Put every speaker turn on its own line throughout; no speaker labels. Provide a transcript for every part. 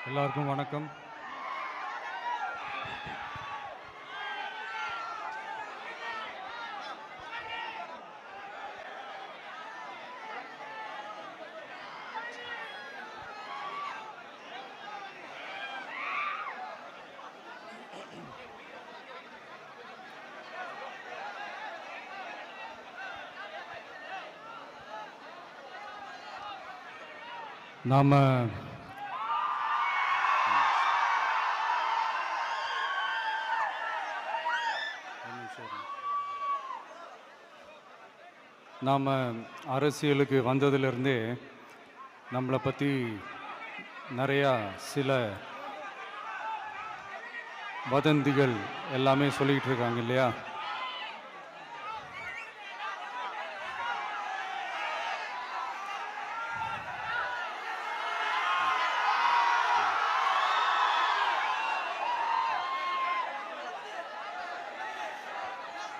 எல்லாருக்கும் வணக்கம். நாம அரசியலுக்கு வந்ததிலிருந்தே நம்மளை பற்றி நிறையா சில வதந்திகள் எல்லாமே சொல்லிக்கிட்டு இருக்காங்க இல்லையா?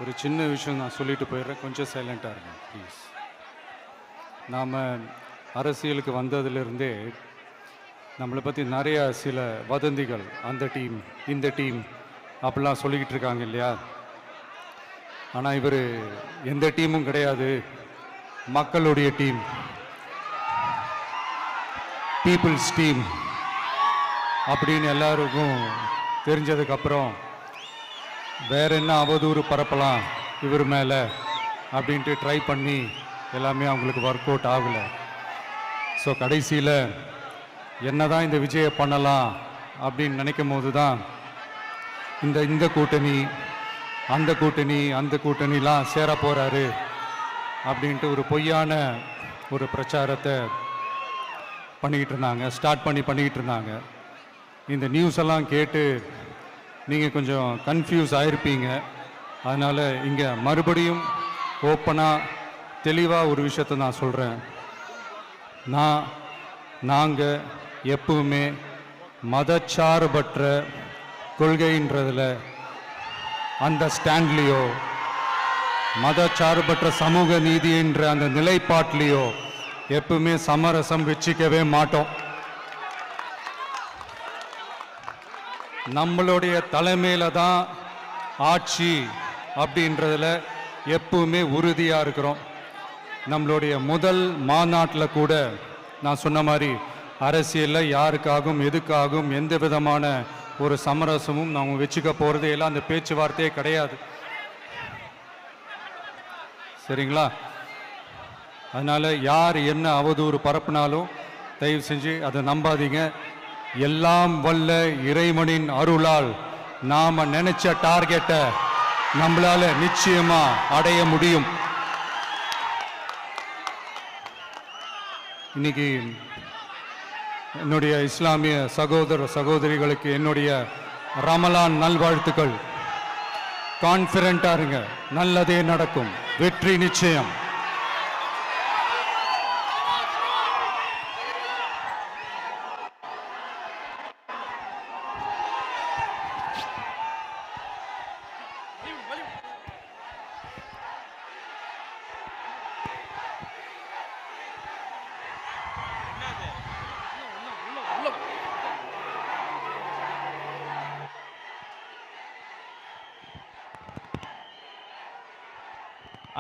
ஒரு சின்ன விஷயம் நான் சொல்லிட்டு போயிடுறேன், கொஞ்சம் சைலண்ட்டாக இருங்க ப்ளீஸ். நாம் அரசியலுக்கு வந்ததிலிருந்தே நம்மளை பற்றி நிறையா சில வதந்திகள், அந்த டீம் இந்த டீம் அப்படிலாம் சொல்லிக்கிட்டு இருக்காங்க இல்லையா? ஆனால் இவர் எந்த டீமும் கிடையாது, மக்களுடைய டீம், பீப்புள்ஸ் டீம் அப்படின்னு எல்லாருக்கும் தெரிஞ்சதுக்கப்புறம் வேற என்ன அவதூறு பரப்பலாம் இவர் மேலே அப்படின்ட்டு ட்ரை பண்ணி எல்லாமே அவங்களுக்கு ஒர்க் அவுட் ஆகலை. ஸோ கடைசியில் என்ன தான் இந்த விஜயை பண்ணலாம் அப்படின்னு நினைக்கும் போது தான் இந்த கூட்டணி அந்த கூட்டணிலாம் சேர போகிறாரு அப்படின்ட்டு ஒரு பொய்யான ஒரு பிரச்சாரத்தை பண்ணிக்கிட்டு இருந்தாங்க. இந்த நியூஸ் எல்லாம் கேட்டு நீங்கள் கொஞ்சம் கன்ஃபியூஸ் ஆகிருப்பீங்க. அதனால் இங்கே மறுபடியும் ஓப்பனாக தெளிவாக ஒரு விஷயத்தை நான் சொல்கிறேன். நாங்கள் எப்பவுமே மதச்சார்பற்ற கொள்கைன்றதில், அந்த ஸ்டாண்ட்லேயோ, மதச்சார்பற்ற சமூக நீதின்ற அந்த நிலைப்பாட்டிலையோ எப்பவுமே சமரசம் வச்சுக்கவே மாட்டோம். நம்மளுடைய தலைமையில தான் ஆட்சி அப்படின்றதுல எப்பவுமே உறுதியாக இருக்கிறோம். நம்மளுடைய முதல் மாநாட்டில் கூட நான் சொன்ன மாதிரி அரசியலில் யாருக்காகவும் எதுக்காகவும் எந்த விதமான ஒரு சமரசமும் நாம் வச்சுக்க போகிறதே எல்லாம் அந்த பேச்சுவார்த்தையே கிடையாது. சரிங்களா? அதனால் யார் என்ன அவதூறு பரப்புனாலும் தயவு செஞ்சு அதை நம்பாதீங்க. எல்லாம் வல்ல இறைவனின் அருளால் நாம நினைச்ச டார்கெட்டை நம்மளால நிச்சயமா அடைய முடியும். இன்னைக்கு என்னுடைய இஸ்லாமிய சகோதர சகோதரிகளுக்கு என்னுடைய ரமலான் நல்வாழ்த்துக்கள். கான்ஃபிடென்ட்டா இருங்க, நல்லதே நடக்கும், வெற்றி நிச்சயம்.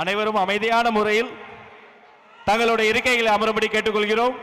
அனைவரும் அமைதியான முறையில் தங்களுடைய இருக்கைகளை அமரும்படி கேட்டுக்கொள்கிறோம்.